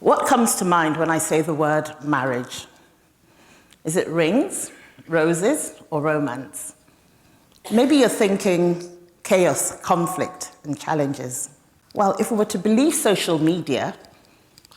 What comes to mind when I say the word marriage? Is it rings, roses, or romance? Maybe you're thinking chaos, conflict, and challenges. Well, if we were to believe social media,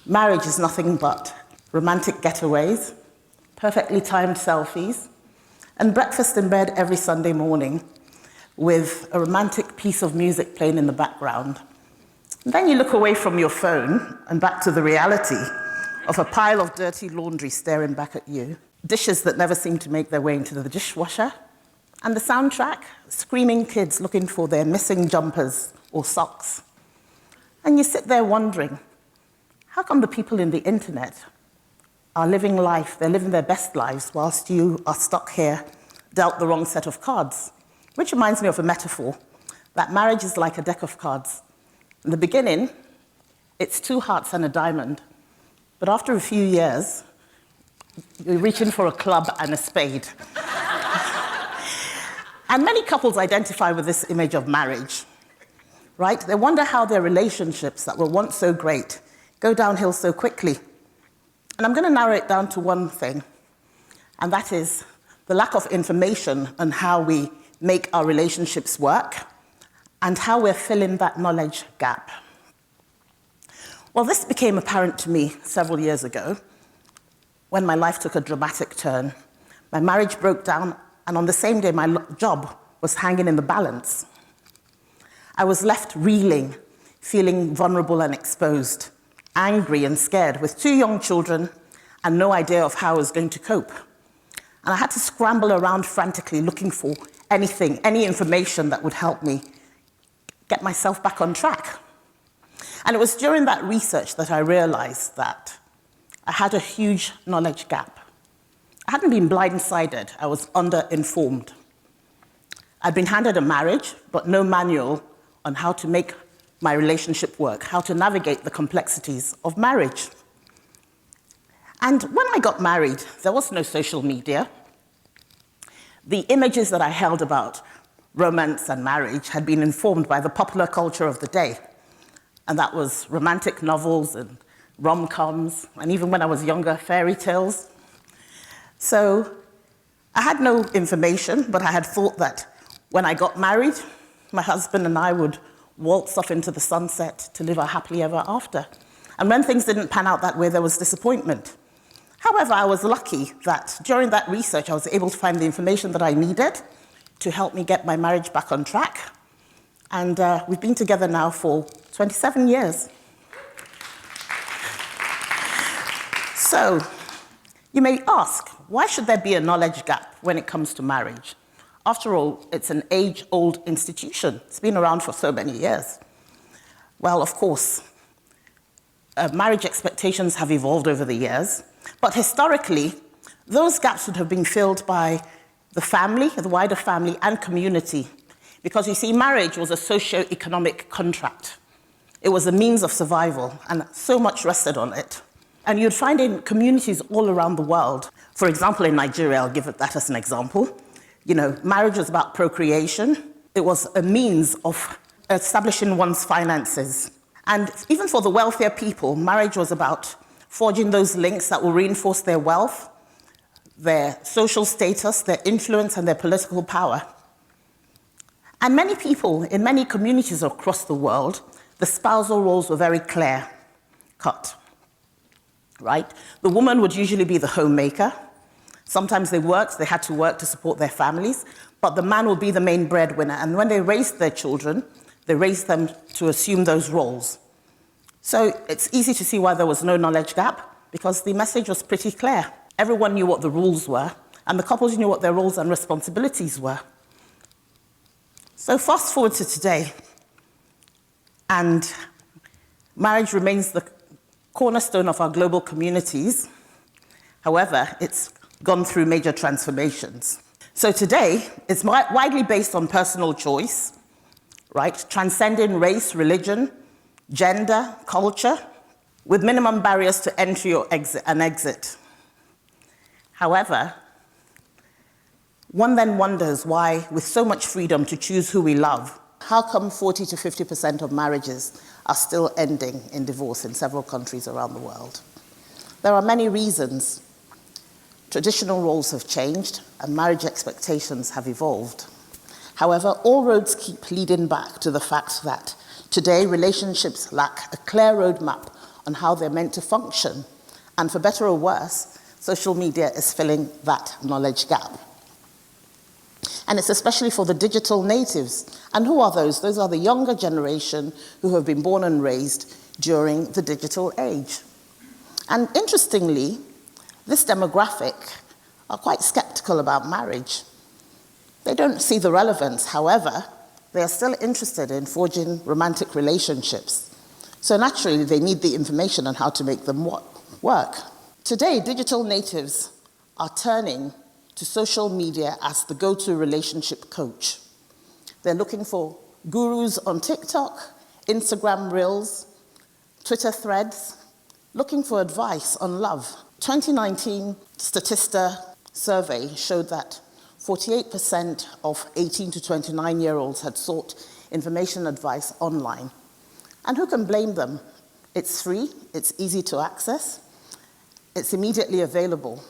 marriage is nothing but romantic getaways, perfectly timed selfies, and breakfast in bed every Sunday morning with a romantic piece of music playing in the background. Then you look away from your phone and back to the reality of a pile of dirty laundry staring back at you, dishes that never seem to make their way into the dishwasher, and the soundtrack, screaming kids looking for their missing jumpers or socks. And you sit there wondering, how come the people in the internet are living life, they're living their best lives, whilst you are stuck here, dealt the wrong set of cards? Which reminds me of a metaphor, that marriage is like a deck of cards. In the beginning, it's 2 hearts and a diamond. But after a few years, you're reaching for a club and a spade. And many couples identify with this image of marriage, right? They wonder how their relationships that were once so great go downhill so quickly. And I'm going to narrow it down to one thing, and that is the lack of information on how we make our relationships work and how we're filling that knowledge gap. Well, this became apparent to me several years ago when my life took a dramatic turn. My marriage broke down, and on the same day, my job was hanging in the balance. I was left reeling, feeling vulnerable and exposed, angry and scared, with 2 young children and no idea of how I was going to cope. And I had to scramble around frantically looking for anything, any information that would help me get myself back on track. And it was during that research that I realized that I had a huge knowledge gap. I hadn't been blindsided, I was underinformed. I'd been handed a marriage, but no manual on how to make my relationship work, how to navigate the complexities of marriage. And when I got married, there was no social media. The images that I held about romance and marriage had been informed by the popular culture of the day. And that was romantic novels and rom-coms, and even when I was younger, fairy tales. So I had no information, but I had thought that when I got married, my husband and I would waltz off into the sunset to live our happily ever after. And when things didn't pan out that way, there was disappointment. However, I was lucky that during that research, I was able to find the information that I needed to help me get my marriage back on track. And we've been together now for 27 years. So, you may ask, why should there be a knowledge gap when it comes to marriage? After all, it's an age-old institution. It's been around for so many years. Well, of course, marriage expectations have evolved over the years, but historically, those gaps would have been filled by the family, the wider family, and community. Because you see, marriage was a socio-economic contract. It was a means of survival, and so much rested on it. And you'd find in communities all around the world, for example, in Nigeria, I'll give that as an example, marriage was about procreation. It was a means of establishing one's finances. And even for the wealthier people, marriage was about forging those links that will reinforce their wealth, their social status, their influence, and their political power. And many people in many communities across the world, the spousal roles were very clear-cut, right? The woman would usually be the homemaker. Sometimes they had to work to support their families, but the man would be the main breadwinner. And when they raised their children, they raised them to assume those roles. So it's easy to see why there was no knowledge gap, because the message was pretty clear. Everyone knew what the rules were, and the couples knew what their roles and responsibilities were. So fast forward to today, and marriage remains the cornerstone of our global communities. However, it's gone through major transformations. So today, it's widely based on personal choice, right? Transcending race, religion, gender, culture, with minimum barriers to entry or exit. However, one then wonders why, with so much freedom to choose who we love, how come 40 to 50% of marriages are still ending in divorce in several countries around the world. There are many reasons. Traditional roles have changed and marriage expectations have evolved. However, all roads keep leading back to the fact that today relationships lack a clear roadmap on how they're meant to function. And for better or worse, social media is filling that knowledge gap. And it's especially for the digital natives. And who are those? Those are the younger generation who have been born and raised during the digital age. And interestingly, this demographic are quite skeptical about marriage. They don't see the relevance. However, they are still interested in forging romantic relationships. So naturally, they need the information on how to make them work. Today, digital natives are turning to social media as the go-to relationship coach. They're looking for gurus on TikTok, Instagram Reels, Twitter threads, looking for advice on love. 2019 Statista survey showed that 48% of 18 to 29-year-olds had sought information advice online. And who can blame them? It's free, it's easy to access, it's immediately available,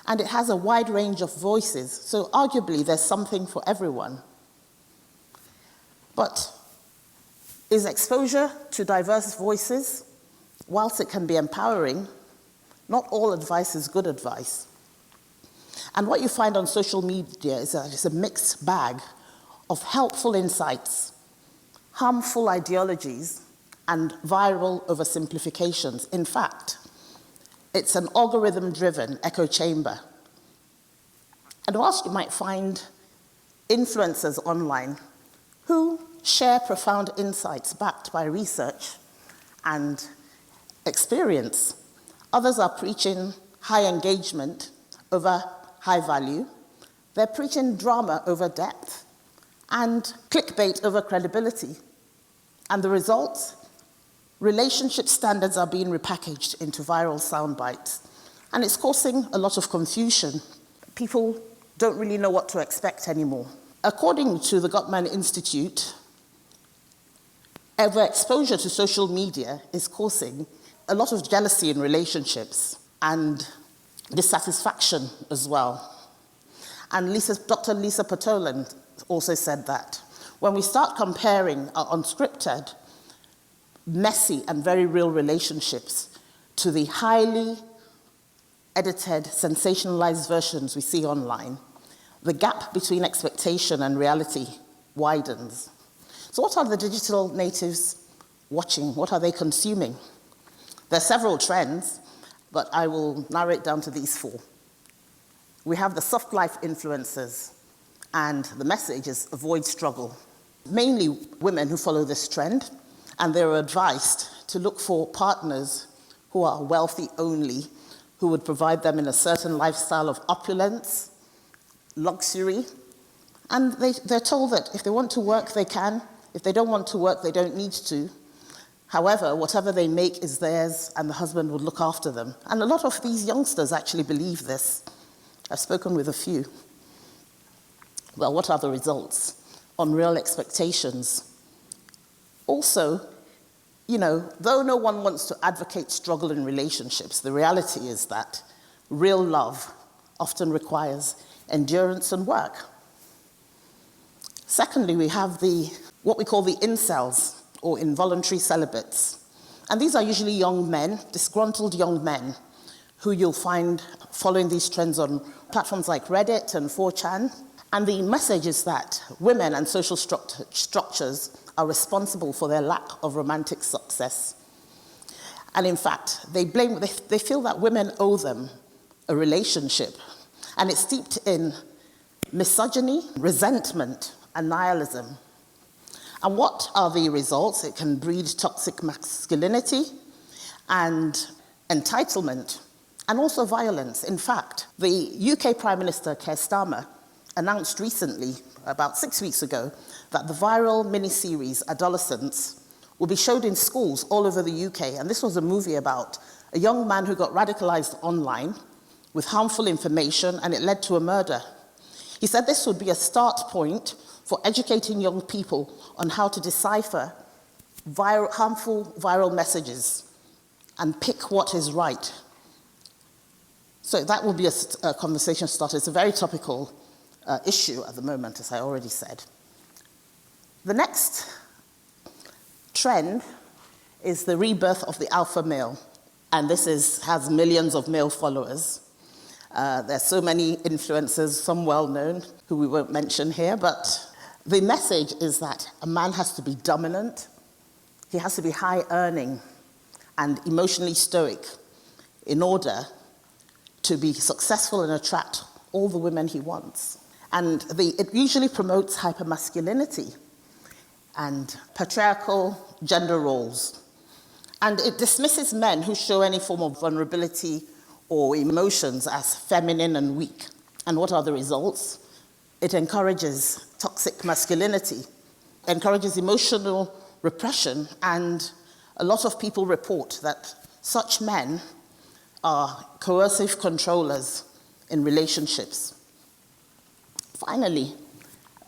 and it has a wide range of voices, so arguably there's something for everyone. But is exposure to diverse voices, whilst it can be empowering, not all advice is good advice. And what you find on social media is that it's a mixed bag of helpful insights, harmful ideologies, and viral oversimplifications. In fact, it's an algorithm-driven echo chamber. And whilst you might find influencers online who share profound insights backed by research and experience, others are preaching high engagement over high value. They're preaching drama over depth and clickbait over credibility. And the results? Relationship standards are being repackaged into viral sound bites. And it's causing a lot of confusion. People don't really know what to expect anymore. According to the Gottman Institute, overexposure to social media is causing a lot of jealousy in relationships and dissatisfaction as well. And Dr. Lisa Patolan also said that when we start comparing our unscripted, messy, and very real relationships to the highly edited, sensationalized versions we see online, the gap between expectation and reality widens. So what are the digital natives watching? What are they consuming? There are several trends, but I will narrow it down to these four. We have the soft life influencers, and the message is avoid struggle. Mainly women who follow this trend, and they're advised to look for partners who are wealthy only, who would provide them in a certain lifestyle of opulence, luxury, and they're told that if they want to work, they can. If they don't want to work, they don't need to. However, whatever they make is theirs, and the husband would look after them. And a lot of these youngsters actually believe this. I've spoken with a few. Well, what are the results? Unreal expectations. Also, though no one wants to advocate struggle in relationships, the reality is that real love often requires endurance and work. Secondly, we have what we call the incels, or involuntary celibates. And these are usually young men, disgruntled young men, who you'll find following these trends on platforms like Reddit and 4chan. And the message is that women and social structures are responsible for their lack of romantic success. And in fact, they feel that women owe them a relationship. And it's steeped in misogyny, resentment, and nihilism. And what are the results? It can breed toxic masculinity and entitlement, and also violence. In fact, the UK Prime Minister, Keir Starmer, announced recently, about 6 weeks ago, that the viral miniseries Adolescents will be showed in schools all over the UK. And this was a movie about a young man who got radicalized online with harmful information, and it led to a murder. He said this would be a start point for educating young people on how to decipher harmful viral messages and pick what is right. So that will be a conversation starter. It's a very topical issue at the moment, as I already said. The next trend is the rebirth of the alpha male. And this has millions of male followers. There's so many influencers, some well-known, who we won't mention here, but the message is that a man has to be dominant, he has to be high-earning and emotionally stoic in order to be successful and attract all the women he wants. And it usually promotes hypermasculinity and patriarchal gender roles. And it dismisses men who show any form of vulnerability or emotions as feminine and weak. And what are the results? It encourages toxic masculinity, encourages emotional repression, and a lot of people report that such men are coercive controllers in relationships. Finally,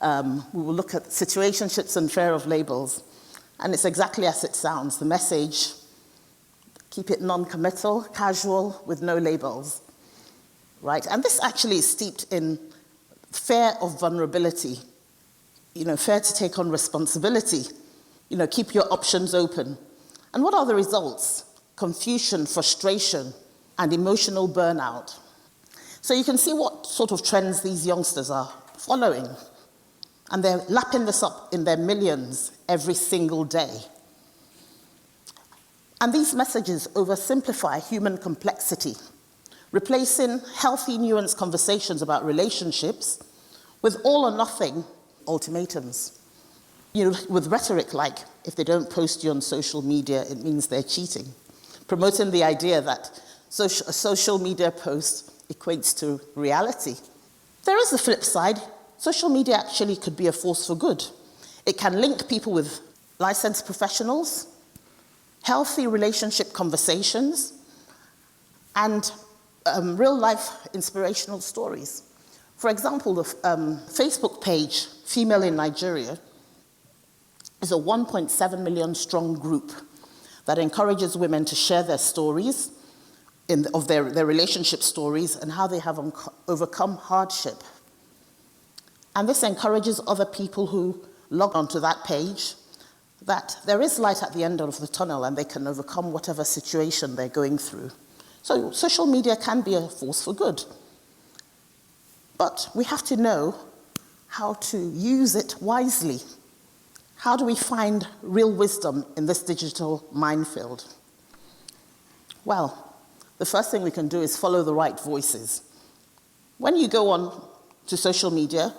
we will look at situationships and fear of labels. And it's exactly as it sounds. The message, keep it non-committal, casual, with no labels, right? And this actually is steeped in fear of vulnerability, fear to take on responsibility, keep your options open. And what are the results? Confusion, frustration, and emotional burnout. So you can see what sort of trends these youngsters are following. And they're lapping this up in their millions every single day. And these messages oversimplify human complexity, replacing healthy, nuanced conversations about relationships with all or nothing ultimatums. With rhetoric like, if they don't post you on social media, it means they're cheating. Promoting the idea that a social media post equates to reality. There is the flip side. Social media actually could be a force for good. It can link people with licensed professionals, healthy relationship conversations, and real-life inspirational stories. For example, the Facebook page, Female in Nigeria, is a 1.7 million strong group that encourages women to share their stories, of their relationship stories, and how they have overcome hardship. And this encourages other people who log onto that page that there is light at the end of the tunnel and they can overcome whatever situation they're going through. So social media can be a force for good. But we have to know how to use it wisely. How do we find real wisdom in this digital minefield? Well, the first thing we can do is follow the right voices. When you go on to social media,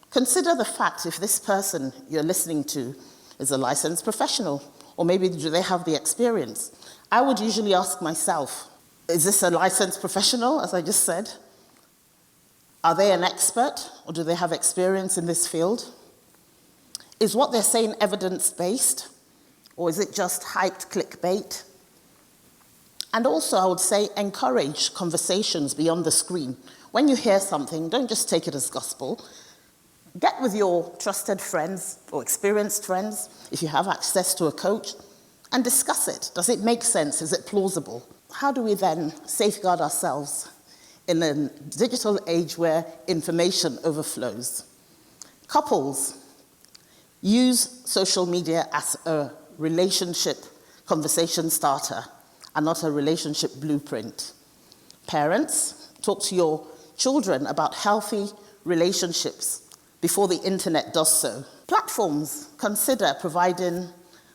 consider the fact if this person you're listening to is a licensed professional, or maybe do they have the experience? I would usually ask myself, is this a licensed professional, as I just said? Are they an expert, or do they have experience in this field? Is what they're saying evidence-based, or is it just hyped clickbait? And also, I would say, encourage conversations beyond the screen. When you hear something, don't just take it as gospel. Get with your trusted friends or experienced friends, if you have access to a coach, and discuss it. Does it make sense? Is it plausible? How do we then safeguard ourselves in a digital age where information overflows? Couples, use social media as a relationship conversation starter and not a relationship blueprint. Parents, talk to your children about healthy relationships before the internet does so. Platforms, consider providing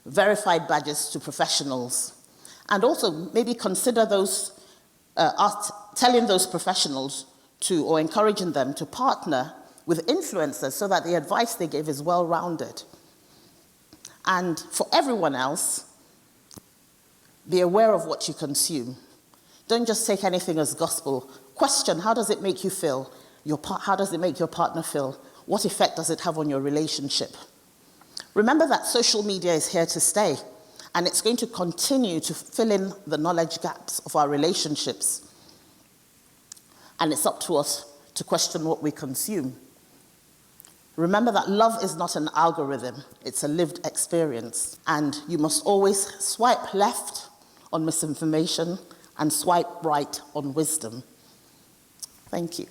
verified badges to professionals, and also maybe consider telling those professionals or encouraging them to partner with influencers so that the advice they give is well-rounded. And for everyone else, be aware of what you consume. Don't just take anything as gospel. Question, how does it make you feel? How does it make your partner feel? What effect does it have on your relationship? Remember that social media is here to stay, and it's going to continue to fill in the knowledge gaps of our relationships. And it's up to us to question what we consume. Remember that love is not an algorithm, it's a lived experience. And you must always swipe left on misinformation and swipe right on wisdom. Thank you.